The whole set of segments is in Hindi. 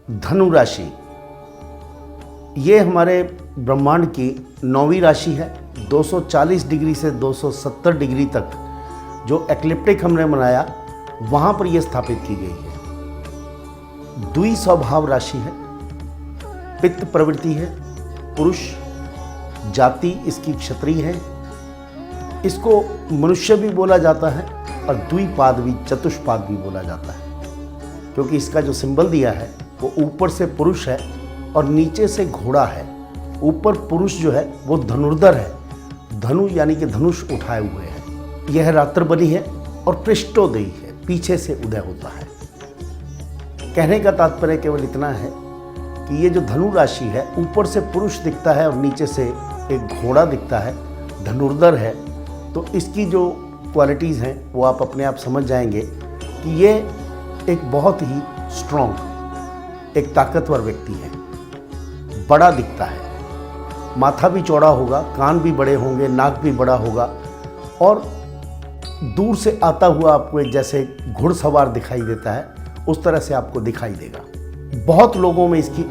धनु राशि, ये हमारे ब्रह्मांड की 9वीं राशि है। 240 डिग्री से 270 डिग्री तक जो एक्लिप्टिक हमने बनाया वहाँ पर यह स्थापित की गई है। द्वि स्वभाव राशि है, पित्त प्रवृत्ति है, पुरुष जाति इसकी क्षत्रिय है। इसको मनुष्य भी बोला जाता है और द्विपाद भी, चतुष्पाद भी बोला जाता है, क्योंकि इसका जो सिंबल दिया है वो ऊपर से पुरुष है और नीचे से घोड़ा है। ऊपर पुरुष जो है वो धनुर्धर है, धनु यानी कि धनुष उठाए हुए है। यह रात्र बनी है और पृष्ठोदयी है, पीछे से उदय होता है। कहने का तात्पर्य केवल इतना है कि ये जो धनु राशि है, ऊपर से पुरुष दिखता है और नीचे से एक घोड़ा दिखता है, धनुर्धर है। तो इसकी जो क्वालिटीज़ हैं वो आप अपने आप समझ जाएंगे कि ये एक बहुत ही स्ट्रॉन्ग, एक ताकतवर व्यक्ति है। बड़ा दिखता है, माथा भी चौड़ा होगा, कान भी बड़े होंगे, नाक भी बड़ा होगा और दूर से आता हुआ आपको एक जैसे घुड़सवार दिखाई देता है, उस तरह से आपको दिखाई देगा। बहुत लोगों में इसकी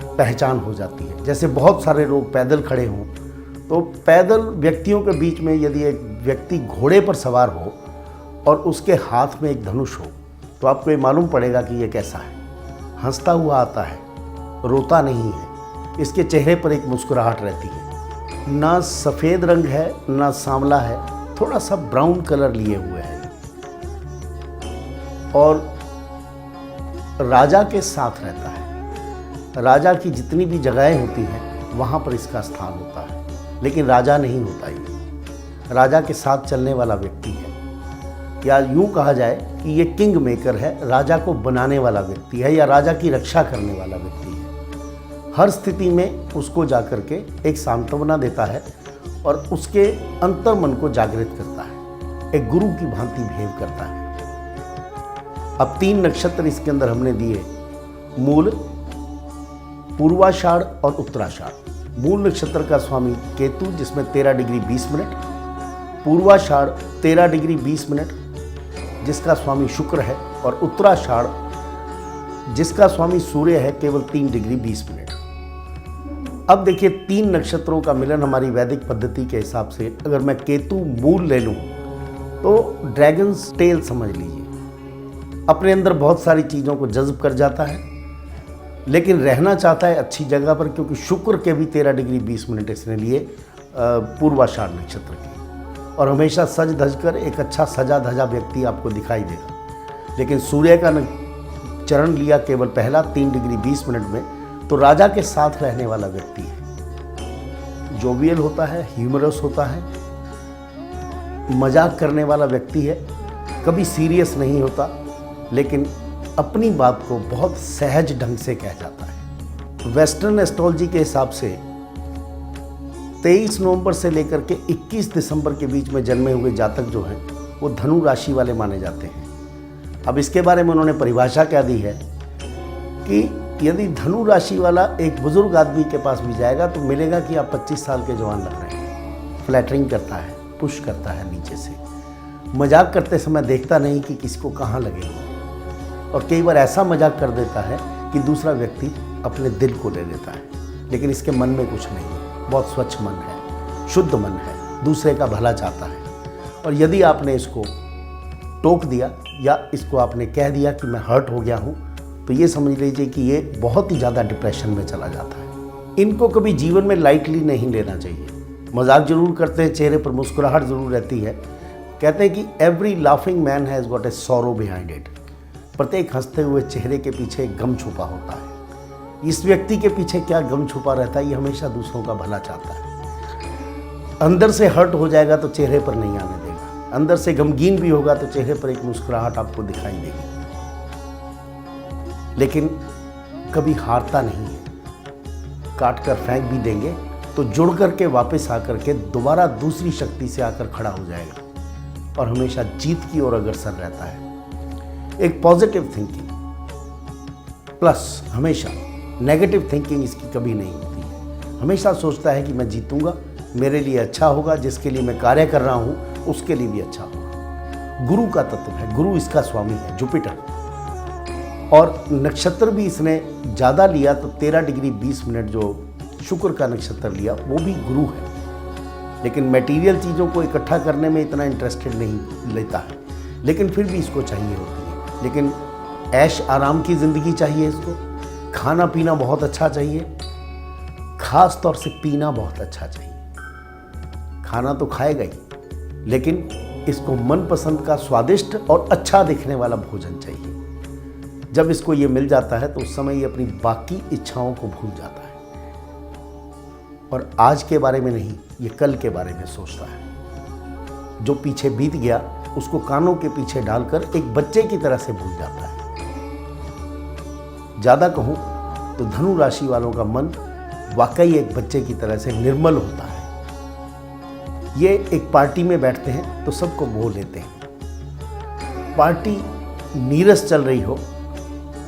पहचान हो जाती है। जैसे बहुत सारे लोग पैदल खड़े हों, तो पैदल व्यक्तियों के बीच में यदि एक व्यक्ति घोड़े पर सवार हो और उसके हाथ में एक धनुष हो, तो आपको ये मालूम पड़ेगा कि ये कैसा है। हंसता हुआ आता है, रोता नहीं है, इसके चेहरे पर एक मुस्कुराहट रहती है। ना सफ़ेद रंग है ना सांवला है, थोड़ा सा ब्राउन कलर लिए हुए है और राजा के साथ रहता है। राजा की जितनी भी जगहें होती हैं वहाँ पर इसका स्थान होता है, लेकिन राजा नहीं होता ये। राजा के साथ चलने वाला व्यक्ति है, या यूँ कहा जाए कि ये किंग मेकर है, राजा को बनाने वाला व्यक्ति है या राजा की रक्षा करने वाला व्यक्ति है। हर स्थिति में उसको जाकर के एक सांत्वना देता है और उसके अंतर्मन को जागृत करता है, एक गुरु की भांति बिहेव करता है। अब 3 नक्षत्र इसके अंदर हमने दिए, मूल, पूर्वाषाढ़ और उत्तराषाढ़। मूल नक्षत्र का स्वामी केतु, जिसमें 13 degree 20 minute, Purvashadha 13 degree 20 minute जिसका स्वामी शुक्र है, और उत्तराषाढ़ जिसका स्वामी सूर्य है केवल 3 डिग्री 20 मिनट। अब देखिए 3 नक्षत्रों का मिलन हमारी वैदिक पद्धति के हिसाब से, अगर मैं केतु मूल ले लूं तो ड्रैगन्स टेल समझ लीजिए। अपने अंदर बहुत सारी चीज़ों को जज्ब कर जाता है, लेकिन रहना चाहता है अच्छी जगह पर, क्योंकि शुक्र के भी 13 डिग्री 20 मिनट इसने लिए पूर्वाषाढ़ नक्षत्र के, और हमेशा सज धज कर एक अच्छा सजा धजा व्यक्ति आपको दिखाई देगा। लेकिन सूर्य का चरण लिया केवल पहला 3 डिग्री 20 मिनट में, तो राजा के साथ रहने वाला व्यक्ति है। जोवियल होता है, ह्यूमरस होता है, मजाक करने वाला व्यक्ति है, कभी सीरियस नहीं होता, लेकिन अपनी बात को बहुत सहज ढंग से कह जाता है। वेस्टर्न एस्ट्रोलॉजी के हिसाब से 23 नवंबर से लेकर के 21 दिसंबर के बीच में जन्मे हुए जातक जो हैं वो धनु राशि वाले माने जाते हैं। अब इसके बारे में उन्होंने परिभाषा क्या दी है कि यदि धनु राशि वाला एक बुजुर्ग आदमी के पास भी जाएगा तो मिलेगा कि आप 25 साल के जवान लग रहे हैं। फ्लैटरिंग करता है, पुश करता है नीचे से, मजाक करते समय देखता नहीं कि किसको कहाँ लगेगा, और कई बार ऐसा मजाक कर देता है कि दूसरा व्यक्ति अपने दिल को ले लेता है, लेकिन इसके मन में कुछ नहीं है। बहुत स्वच्छ मन है, शुद्ध मन है, दूसरे का भला चाहता है। और यदि आपने इसको टोक दिया या इसको आपने कह दिया कि मैं हर्ट हो गया हूँ, तो ये समझ लीजिए कि ये बहुत ही ज़्यादा डिप्रेशन में चला जाता है। इनको कभी जीवन में लाइटली नहीं लेना चाहिए। मजाक जरूर करते हैं, चेहरे पर मुस्कुराहट ज़रूर रहती है। कहते हैं कि every laughing man has got a sorrow behind it. प्रत्येक हंसते हुए चेहरे के पीछे एक गम छुपा होता है। इस व्यक्ति के पीछे क्या गम छुपा रहता है, ये हमेशा दूसरों का भला चाहता है। अंदर से हर्ट हो जाएगा तो चेहरे पर नहीं आने देगा, अंदर से गमगीन भी होगा तो चेहरे पर एक मुस्कुराहट आपको दिखाई देगी, लेकिन कभी हारता नहीं है। काट कर फेंक भी देंगे तो जुड़ करके वापस आकर के दोबारा दूसरी शक्ति से आकर खड़ा हो जाएगा और हमेशा जीत की ओर अग्रसर रहता है। एक पॉजिटिव थिंकिंग प्लस हमेशा नेगेटिव थिंकिंग इसकी कभी नहीं होती है। हमेशा सोचता है कि मैं जीतूंगा, मेरे लिए अच्छा होगा, जिसके लिए मैं कार्य कर रहा हूँ उसके लिए भी अच्छा होगा। गुरु का तत्व है, गुरु इसका स्वामी है जुपिटर, और नक्षत्र भी इसने ज़्यादा लिया तो 13 डिग्री 20 मिनट जो शुक्र का नक्षत्र लिया वो भी गुरु है, लेकिन मटेरियल चीज़ों को इकट्ठा करने में इतना इंटरेस्टेड नहीं लेता है, लेकिन फिर भी इसको चाहिए होती है। लेकिन ऐश आराम की ज़िंदगी चाहिए इसको, खाना पीना बहुत अच्छा चाहिए, खास तौर से पीना बहुत अच्छा चाहिए। खाना तो खाएगा ही, लेकिन इसको मनपसंद का स्वादिष्ट और अच्छा दिखने वाला भोजन चाहिए। जब इसको ये मिल जाता है तो उस समय ये अपनी बाकी इच्छाओं को भूल जाता है और आज के बारे में नहीं, ये कल के बारे में सोचता है। जो पीछे बीत गया उसको कानों के पीछे डालकर एक बच्चे की तरह से भूल जाता है। ज़्यादा कहूँ तो धनु राशि वालों का मन वाकई एक बच्चे की तरह से निर्मल होता है। ये एक पार्टी में बैठते हैं तो सबको मोह लेते हैं। पार्टी नीरस चल रही हो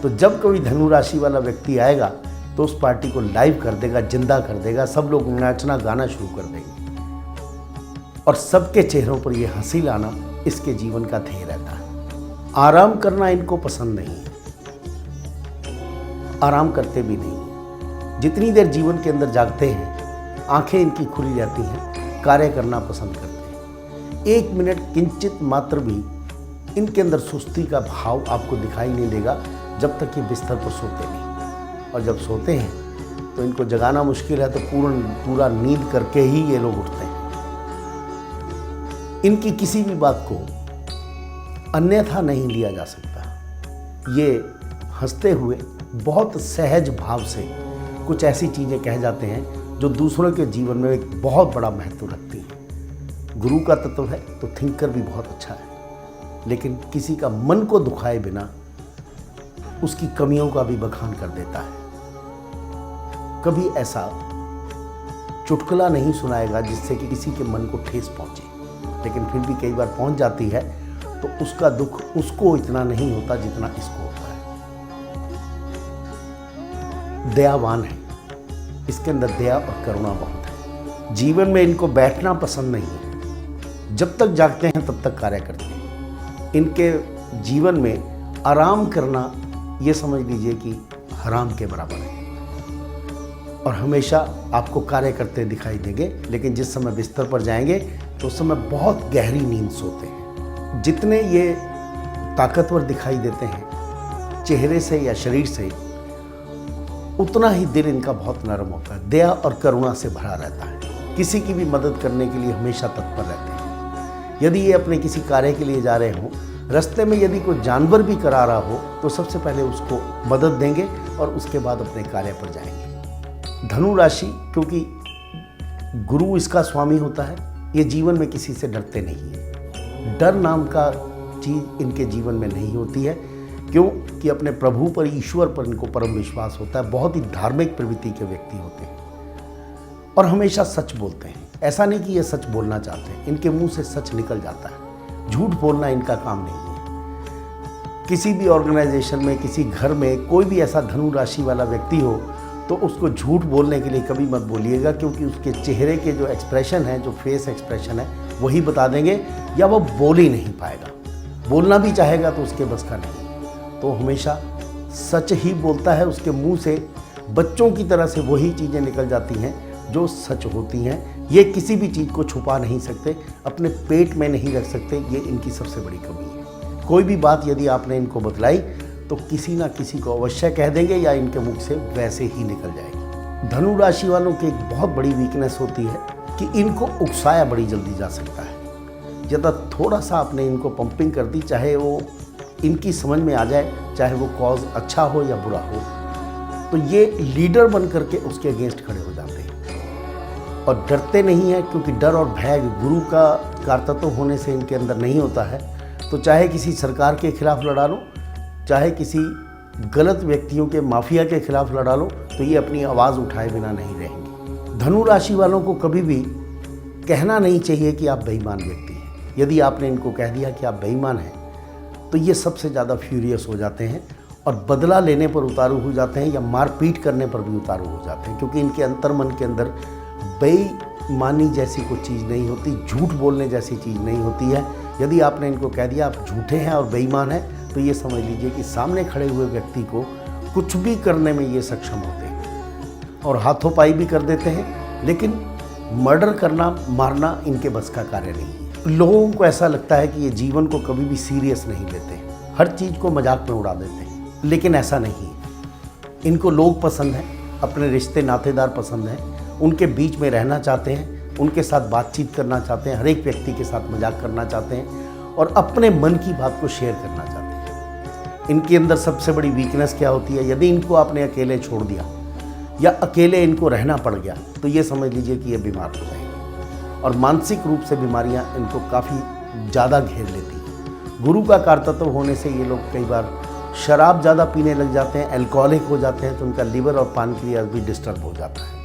तो जब कोई धनु राशि वाला व्यक्ति आएगा तो उस पार्टी को लाइव कर देगा, जिंदा कर देगा, सब लोग नाचना गाना शुरू कर देंगे और सबके चेहरों पर यह हंसी लाना इसके जीवन का ध्येय रहता है। आराम करना इनको पसंद नहीं है, आराम करते भी नहीं है। जितनी देर जीवन के अंदर जागते हैं आंखें इनकी खुली रहती हैं, कार्य करना पसंद करते हैं। 1 मिनट किंचित मात्र भी इनके अंदर सुस्ती का भाव आपको दिखाई नहीं देगा जब तक ये बिस्तर पर सोते नहीं, और जब सोते हैं तो इनको जगाना मुश्किल है तो पूरा नींद करके ही ये लोग उठते हैं। इनकी किसी भी बात को अन्यथा नहीं लिया जा सकता। ये हंसते हुए बहुत सहज भाव से कुछ ऐसी चीज़ें कह जाते हैं जो दूसरों के जीवन में एक बहुत बड़ा महत्व रखती हैं। गुरु का तत्व है तो थिंकर भी बहुत अच्छा है, लेकिन किसी का मन को दुखाए बिना उसकी कमियों का भी बखान कर देता है। कभी ऐसा चुटकुला नहीं सुनाएगा जिससे कि किसी के मन को ठेस पहुंचे, लेकिन फिर भी कई बार पहुंच जाती है तो उसका दुख उसको इतना नहीं होता जितना इसको होता है। दयावान है, इसके अंदर दया और करुणा बहुत है। जीवन में इनको बैठना पसंद नहीं है, जब तक जागते हैं तब तक कार्य करते हैं। इनके जीवन में आराम करना ये समझ लीजिए कि हराम के बराबर है, और हमेशा आपको कार्य करते दिखाई देंगे, लेकिन जिस समय बिस्तर पर जाएंगे तो उस समय बहुत गहरी नींद सोते हैं। जितने ये ताकतवर दिखाई देते हैं चेहरे से या शरीर से, उतना ही दिल इनका बहुत नरम होता है, दया और करुणा से भरा रहता है। किसी की भी मदद करने के लिए हमेशा तत्पर रहते हैं। यदि ये अपने किसी कार्य के लिए जा रहे हों, रास्ते में यदि कोई जानवर भी करा रहा हो तो सबसे पहले उसको मदद देंगे और उसके बाद अपने कार्य पर जाएंगे। धनु राशि, क्योंकि गुरु इसका स्वामी होता है, ये जीवन में किसी से डरते नहीं हैं। डर नाम का चीज़ इनके जीवन में नहीं होती है, क्योंकि अपने प्रभु पर, ईश्वर पर इनको परम विश्वास होता है। बहुत ही धार्मिक प्रवृत्ति के व्यक्ति होते हैं और हमेशा सच बोलते हैं। ऐसा नहीं कि ये सच बोलना चाहते हैं, इनके मुंह से सच निकल जाता है। झूठ बोलना इनका काम नहीं है। किसी भी ऑर्गेनाइजेशन में, किसी घर में कोई भी ऐसा धनु राशि वाला व्यक्ति हो तो उसको झूठ बोलने के लिए कभी मत बोलिएगा, क्योंकि उसके चेहरे के जो एक्सप्रेशन है, जो फेस एक्सप्रेशन है, वही बता देंगे, या वो बोल ही नहीं पाएगा। बोलना भी चाहेगा तो उसके बस का नहीं। तो हमेशा सच ही बोलता है। उसके मुंह से बच्चों की तरह से वही चीज़ें निकल जाती हैं जो सच होती हैं। ये किसी भी चीज़ को छुपा नहीं सकते, अपने पेट में नहीं रख सकते। ये इनकी सबसे बड़ी कमी है। कोई भी बात यदि आपने इनको बतलाई तो किसी ना किसी को अवश्य कह देंगे या इनके मुख से वैसे ही निकल जाएगी। धनु राशि वालों की एक बहुत बड़ी वीकनेस होती है कि इनको उकसाया बड़ी जल्दी जा सकता है। ज़्यादा थोड़ा सा आपने इनको पंपिंग कर दी, चाहे वो इनकी समझ में आ जाए, चाहे वो कॉज अच्छा हो या बुरा हो, तो ये लीडर बन करके उसके अगेंस्ट खड़े हो जाते हैं और डरते नहीं हैं, क्योंकि डर और भय गुरु का कारतत्व होने से इनके अंदर नहीं होता है। तो चाहे किसी सरकार के खिलाफ लड़ा लो, चाहे किसी गलत व्यक्तियों के, माफिया के खिलाफ लड़ा लो, तो ये अपनी आवाज़ उठाए बिना नहीं रहेंगे। धनु राशि वालों को कभी भी कहना नहीं चाहिए कि आप बेईमान व्यक्ति हैं। यदि आपने इनको कह दिया कि आप बेईमान हैं तो ये सबसे ज़्यादा फ्यूरियस हो जाते हैं और बदला लेने पर उतारू हो जाते हैं, या मारपीट करने पर भी उतारू हो जाते हैं, क्योंकि इनके अंतर्मन के अंदर बेईमानी जैसी कोई चीज़ नहीं होती, झूठ बोलने जैसी चीज़ नहीं होती है। यदि आपने इनको कह दिया आप झूठे हैं और बेईमान हैं, तो ये समझ लीजिए कि सामने खड़े हुए व्यक्ति को कुछ भी करने में ये सक्षम होते हैं और हाथों पाई भी कर देते हैं, लेकिन मर्डर करना, मारना इनके बस का कार्य नहीं है। लोगों को ऐसा लगता है कि ये जीवन को कभी भी सीरियस नहीं लेते, हर चीज़ को मजाक में उड़ा देते हैं, लेकिन ऐसा नहीं है। इनको लोग पसंद हैं, अपने रिश्ते नातेदार पसंद हैं, उनके बीच में रहना चाहते हैं, उनके साथ बातचीत करना चाहते हैं, हर एक व्यक्ति के साथ मजाक करना चाहते हैं और अपने मन की बात को शेयर करना चाहते हैं। इनके अंदर सबसे बड़ी वीकनेस क्या होती है, यदि इनको आपने अकेले छोड़ दिया या अकेले इनको रहना पड़ गया, तो ये समझ लीजिए कि ये बीमार हो जाएंगे और मानसिक रूप से बीमारियां इनको काफ़ी ज़्यादा घेर लेती हैं। गुरु का कारतत्व होने से ये लोग कई बार शराब ज़्यादा पीने लग जाते हैं, अल्कोहलिक हो जाते हैं, तो उनका लिवर और पानक्रियाज भी डिस्टर्ब हो जाता है।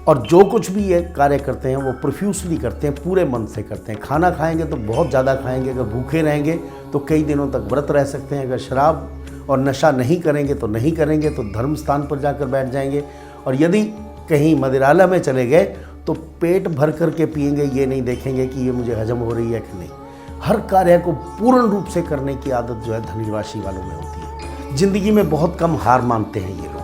और जो कुछ भी ये कार्य करते हैं वो प्रोफ्यूसली करते हैं, पूरे मन से करते हैं। खाना खाएंगे तो बहुत ज़्यादा खाएंगे, अगर भूखे रहेंगे तो कई दिनों तक व्रत रह सकते हैं, अगर शराब और नशा नहीं करेंगे तो नहीं करेंगे, तो धर्म स्थान पर जाकर बैठ जाएंगे, और यदि कहीं मदिरालय में चले गए तो पेट भर करके पिएंगे, ये नहीं देखेंगे कि ये मुझे हजम हो रही है कि नहीं। हर कार्य को पूर्ण रूप से करने की आदत जो है धनी राशि वालों में होती है। जिंदगी में बहुत कम हार मानते हैं ये लोग,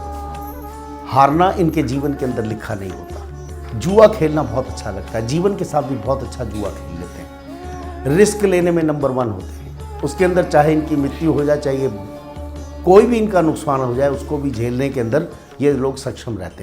हारना इनके जीवन के अंदर लिखा नहीं होता। जुआ खेलना बहुत अच्छा लगता है, जीवन के साथ भी बहुत अच्छा जुआ खेल लेते हैं, रिस्क लेने में नंबर 1 होते हैं। उसके अंदर चाहे इनकी मृत्यु हो जाए, चाहे कोई भी इनका नुकसान हो जाए, उसको भी झेलने के अंदर ये लोग सक्षम रहते हैं।